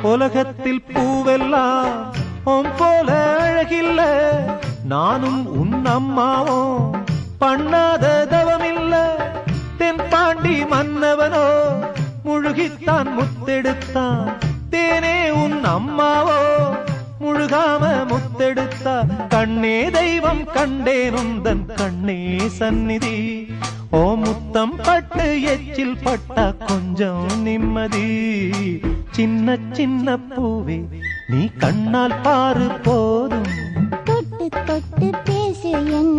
உலகத்தில் பூவெல்லாம் உன் போல அழகில்ல, நானும் உன் அம்மாவும் பண்ணாத தவமில்ல. தென்பாண்டி மன்னவனோ முழுகித்தான் முத்தெடுத்தான், தேனே உன் அம்மாவோ முழுகாம முத்தெடுத்தா. கண்ணே தெய்வம் கண்டேன் உந்தன் கண்ணே சந்நிதி, ஓ முத்தம் பட்டு எச்சில் பட்டா கொஞ்சம் நிம்மதி. சின்ன சின்ன பூவே நீ கண்ணால் பாரு போதும், தொட்டு தொட்டு பேசு என்